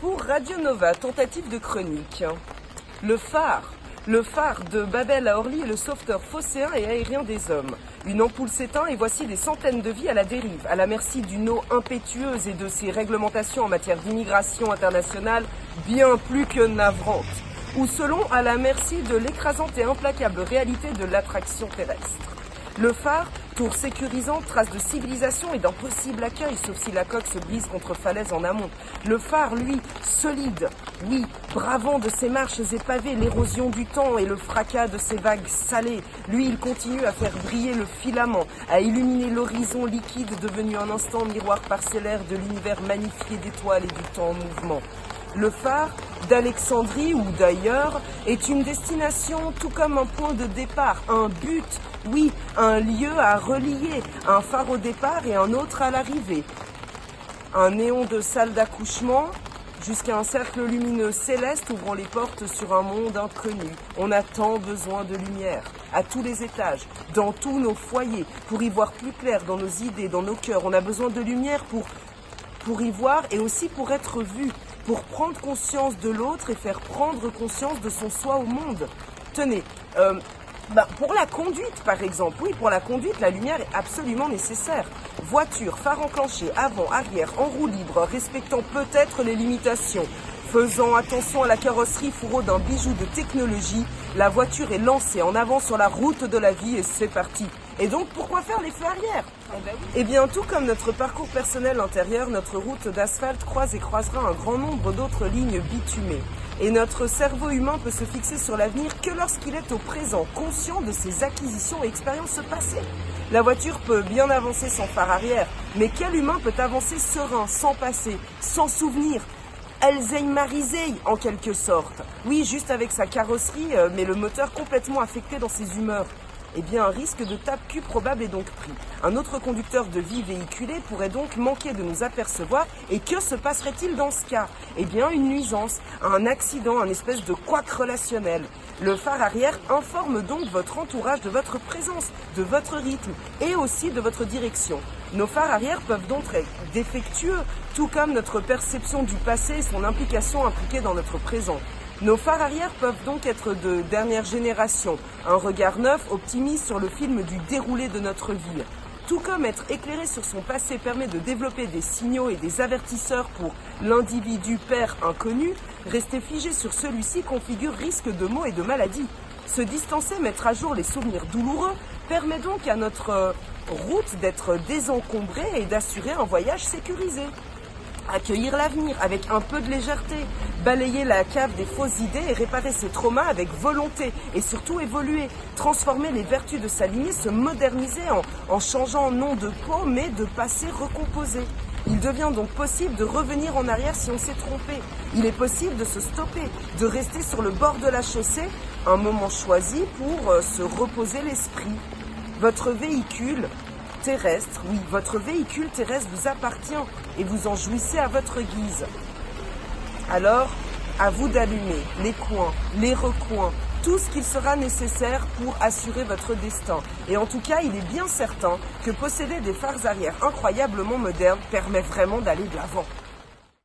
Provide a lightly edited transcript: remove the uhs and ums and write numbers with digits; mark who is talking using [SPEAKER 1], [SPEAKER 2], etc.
[SPEAKER 1] Pour Radio Nova, tentative de chronique. Le phare de Babel à Orly est le sauveteur phocéen et aérien des hommes. Une ampoule s'éteint et voici des centaines de vies à la dérive, à la merci d'une eau impétueuse et de ses réglementations en matière d'immigration internationale bien plus que navrantes. Ou selon à la merci de l'écrasante et implacable réalité de l'attraction terrestre. Le phare, tour sécurisante, trace de civilisation et d'un possible accueil, sauf si la coque se brise contre falaise en amont. Le phare, lui, solide, oui, bravant de ses marches épavées, l'érosion du temps et le fracas de ses vagues salées. Lui, il continue à faire briller le filament, à illuminer l'horizon liquide devenu un instant miroir parcellaire de l'univers magnifié d'étoiles et du temps en mouvement. Le phare d'Alexandrie ou d'ailleurs est une destination tout comme un point de départ, un but, oui, un lieu à relier, un phare au départ et un autre à l'arrivée. Un néon de salle d'accouchement jusqu'à un cercle lumineux céleste ouvrant les portes sur un monde inconnu. On a tant besoin de lumière, à tous les étages, dans tous nos foyers, pour y voir plus clair dans nos idées, dans nos cœurs. On a besoin de lumière pour y voir et aussi pour être vu, pour prendre conscience de l'autre et faire prendre conscience de son soi au monde. Tenez, pour la conduite par exemple, oui, pour la conduite, la lumière est absolument nécessaire. Voiture, phare enclenché, avant, arrière, en roue libre, respectant peut-être les limitations. Faisant attention à la carrosserie fourreau d'un bijou de technologie, la voiture est lancée en avant sur la route de la vie et c'est parti. Et donc, pourquoi faire les feux arrière ? Eh bien, tout comme notre parcours personnel intérieur, notre route d'asphalte croise et croisera un grand nombre d'autres lignes bitumées. Et notre cerveau humain peut se fixer sur l'avenir que lorsqu'il est au présent, conscient de ses acquisitions et expériences passées. La voiture peut bien avancer sans phare arrière, mais quel humain peut avancer serein, sans passé, sans souvenir ? Alzheimerisé en quelque sorte. Oui, juste avec sa carrosserie, mais le moteur complètement affecté dans ses humeurs. Eh bien, un risque de tape-cul probable est donc pris. Un autre conducteur de vie véhiculé pourrait donc manquer de nous apercevoir. Et que se passerait-il dans ce cas ? Eh bien, une nuisance, un accident, un espèce de couac relationnel. Le phare arrière informe donc votre entourage de votre présence, de votre rythme et aussi de votre direction. Nos phares arrière peuvent donc être défectueux, tout comme notre perception du passé et son implication impliquée dans notre présent. Nos phares arrière peuvent donc être de dernière génération, un regard neuf, optimiste sur le film du déroulé de notre vie. Tout comme être éclairé sur son passé permet de développer des signaux et des avertisseurs pour l'individu père inconnu, rester figé sur celui-ci configure risque de maux et de maladies. Se distancer, mettre à jour les souvenirs douloureux, permet donc à notre route d'être désencombrée et d'assurer un voyage sécurisé. Accueillir l'avenir avec un peu de légèreté, balayer la cave des fausses idées et réparer ses traumas avec volonté et surtout évoluer, transformer les vertus de sa lignée, se moderniser en changeant non de peau mais de passé recomposé. Il devient donc possible de revenir en arrière si on s'est trompé. Il est possible de se stopper, de rester sur le bord de la chaussée, un moment choisi pour se reposer l'esprit. Votre véhicule terrestre, oui, votre véhicule terrestre vous appartient et vous en jouissez à votre guise. Alors, à vous d'allumer les coins, les recoins, tout ce qu'il sera nécessaire pour assurer votre destin. Et en tout cas, il est bien certain que posséder des phares arrière incroyablement modernes permet vraiment d'aller de l'avant.